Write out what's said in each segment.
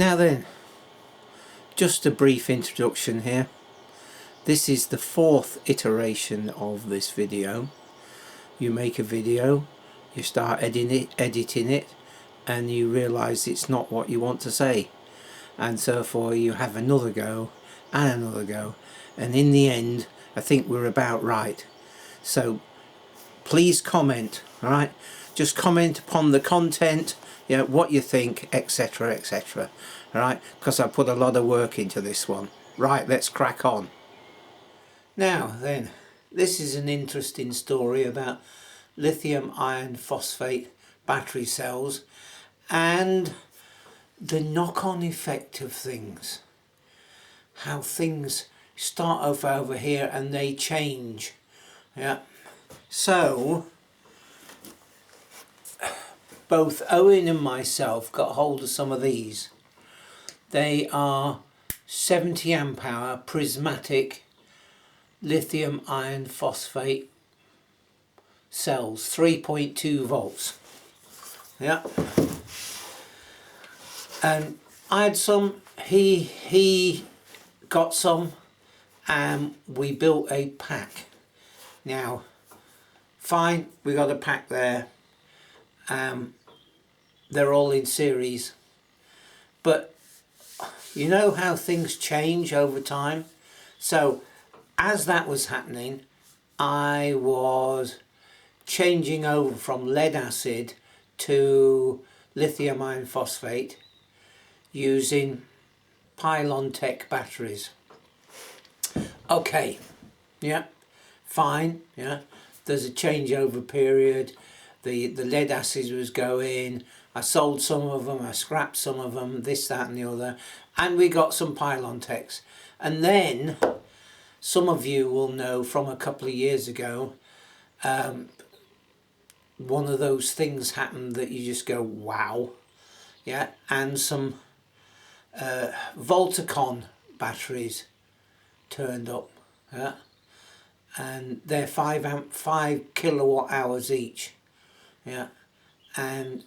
Now then, just a brief introduction here. This is the 4th iteration of this video. You make a video, you start editing it, and you realise it's not what you want to say, and therefore you have another go and another go, and in the end I think we're about right. So please comment, alright? Just comment upon the content, you know, what you think, etc, etc, alright, because I put a lot of work into this one. Right, let's crack on. Now then, this is an interesting story about lithium iron phosphate battery cells and the knock-on effect of things. How things start off over here and they change. Yeah. So both Owen and myself got hold of some of these. They are 70 amp hour prismatic lithium iron phosphate cells, 3.2 volts. Yeah. And I had some, he got some, and we built a pack. Now fine, we got a pack there. They're all in series, but you know how things change over time. So as that was happening, I was changing over from lead acid to lithium iron phosphate using Pylon Tech batteries. Okay, yeah, fine, yeah, there's a changeover period. The lead acid was going, I sold some of them, I scrapped some of them, this, that and the other, and we got some Pylon Techs. And then some of you will know from a couple of years ago, one of those things happened that you just go wow, yeah, and some Voltacon batteries turned up, yeah, and they're 5 kilowatt hours each, yeah, and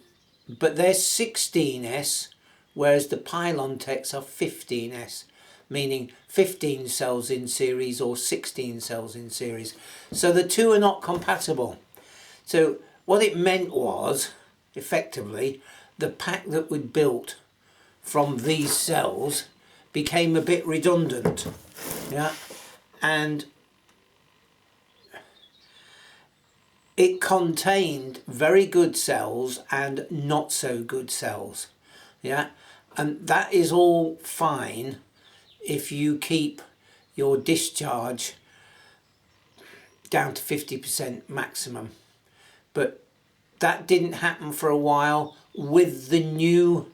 but they're 16S, whereas the Pylon Techs are 15S, meaning 15 cells in series or 16 cells in series. So the two are not compatible. So what it meant was, effectively, the pack that we'd built from these cells became a bit redundant, yeah, and it contained very good cells and not so good cells, yeah, and that is all fine if you keep your discharge down to 50% maximum. But that didn't happen for a while. With the new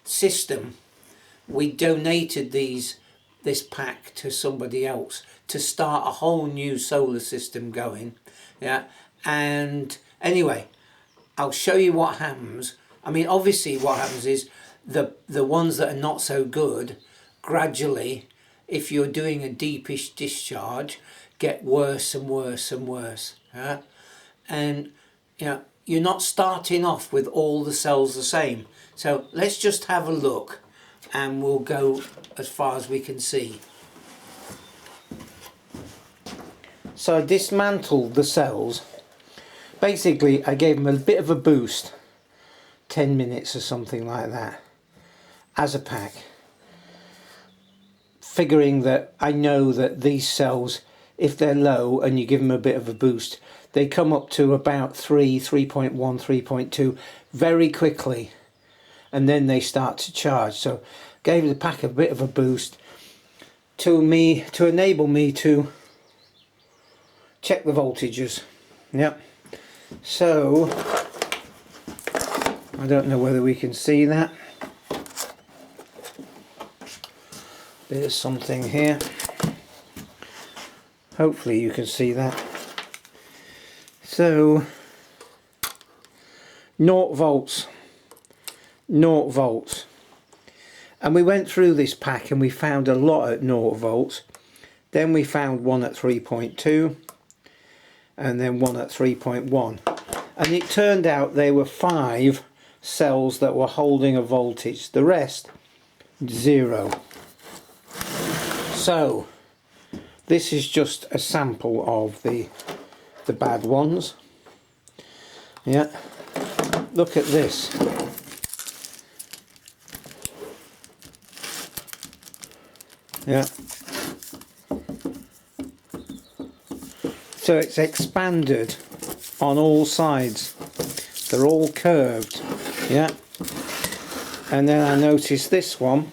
system, we donated this pack to somebody else to start a whole new solar system going, yeah. And anyway, I'll show you what happens. I mean, obviously what happens is the ones that are not so good gradually, if you're doing a deepish discharge, get worse and worse and worse, yeah? And you know, you're not starting off with all the cells the same. So let's just have a look and we'll go as far as we can see. So I dismantled the cells. Basically I gave them a bit of a boost, 10 minutes or something like that, as a pack, figuring that I know that these cells, if they're low and you give them a bit of a boost, they come up to about 3.1, 3.2 very quickly, and then they start to charge. So gave the pack a bit of a boost to enable me to check the voltages. Yep. So I don't know whether we can see that. There's something here. Hopefully you can see that. So 0 volts, 0 volts, and we went through this pack and we found a lot at 0 volts. Then we found one at 3.2 and then one at 3.1, and it turned out they were 5 cells that were holding a voltage, the rest 0. So this is just a sample of the bad ones. Yeah, look at this. Yeah, so it's expanded on all sides. They're all curved. Yeah, and then I noticed this one,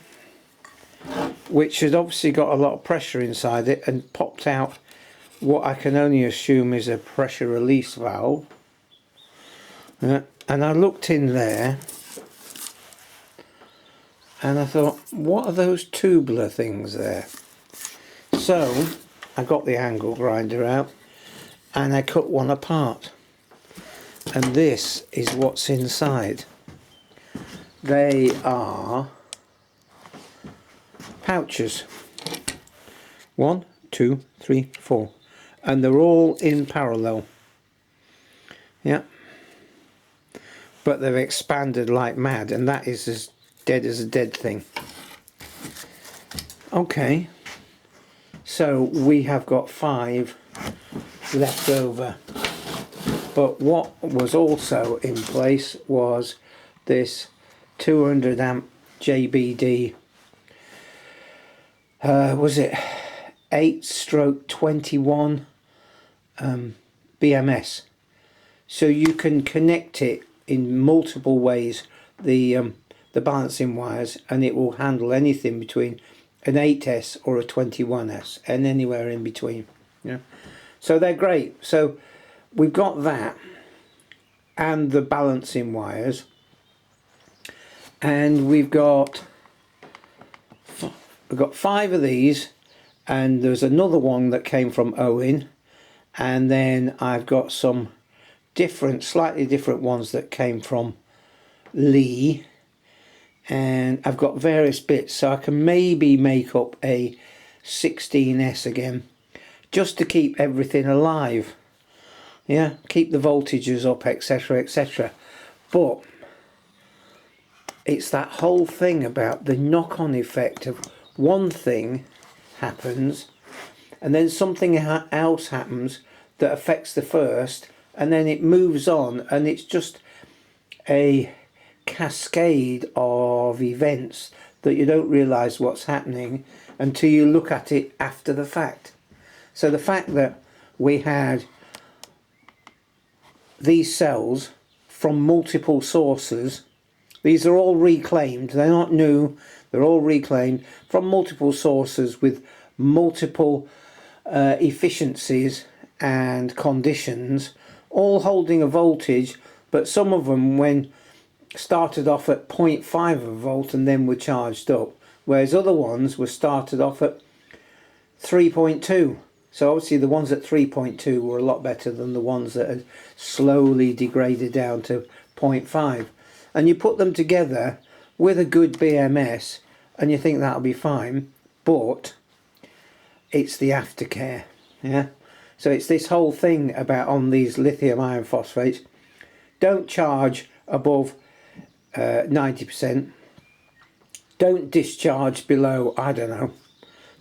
which had obviously got a lot of pressure inside it and popped out what I can only assume is a pressure release valve. Yeah, and I looked in there and I thought, what are those tubular things there? So I got the angle grinder out and I cut one apart, and this is what's inside. They are pouches. 1, 2, 3, 4, and they're all in parallel. Yeah, but they've expanded like mad, and that is as dead as a dead thing. Okay, so we have got 5 left over, but what was also in place was this 200 amp JBD, was it 8/21 BMS. So you can connect it in multiple ways, the balancing wires, and it will handle anything between an 8S or a 21S and anywhere in between. Yeah, so they're great. So we've got that and the balancing wires, and we've got 5 of these, and there's another one that came from Owen, and then I've got some slightly different ones that came from Lee, and I've got various bits, so I can maybe make up a 16S again, just to keep everything alive. Yeah, keep the voltages up, etc, etc. But it's that whole thing about the knock-on effect of one thing happens and then something else happens that affects the first, and then it moves on, and it's just a cascade of events that you don't realize what's happening until you look at it after the fact. So the fact that we had these cells from multiple sources, these are all reclaimed, they're not new, they're all reclaimed from multiple sources with multiple efficiencies and conditions, all holding a voltage, but some of them when started off at 0.5 of a volt and then were charged up, whereas other ones were started off at 3.2. So obviously the ones at 3.2 were a lot better than the ones that had slowly degraded down to 0.5. And you put them together with a good BMS and you think that'll be fine, but it's the aftercare. Yeah, so it's this whole thing about on these lithium iron phosphates, don't charge above 90%, don't discharge below, I don't know,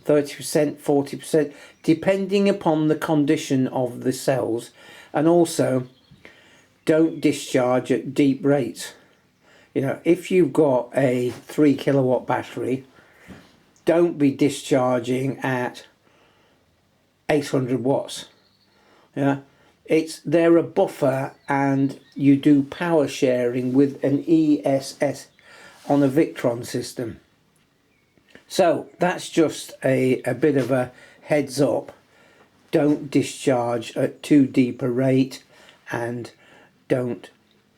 30%, 40%, depending upon the condition of the cells, and also don't discharge at deep rates. You know, if you've got a 3 kilowatt battery, don't be discharging at 800 watts. Yeah, they're a buffer, and you do power sharing with an ESS on a Victron system. So that's just a bit of a heads up. Don't discharge at too deep a rate, and don't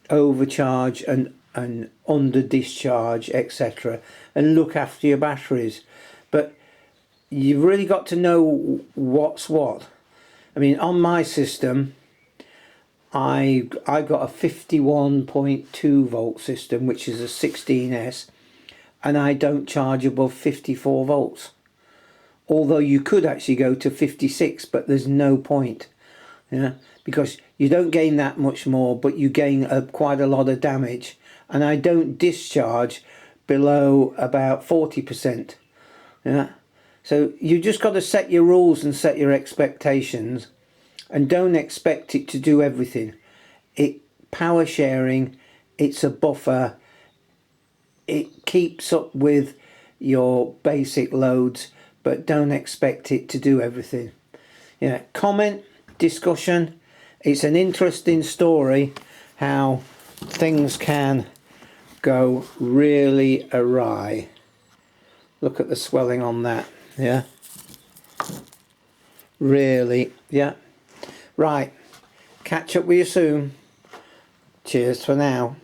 overcharge and under discharge, etc. And look after your batteries. But you've really got to know what's what. I mean, on my system, I got a 51.2 volt system, which is a 16S, and I don't charge above 54 volts. Although you could actually go to 56, but there's no point, because you don't gain that much more, but you gain quite a lot of damage, and I don't discharge below about 40%. Yeah. So you just got to set your rules and set your expectations, and don't expect it to do everything. Power sharing, it's a buffer. It keeps up with your basic loads, but don't expect it to do everything. Yeah, comment, discussion. It's an interesting story how things can go really awry. Look at the swelling on that. Yeah, really. Yeah, right. Catch up with you soon. Cheers for now.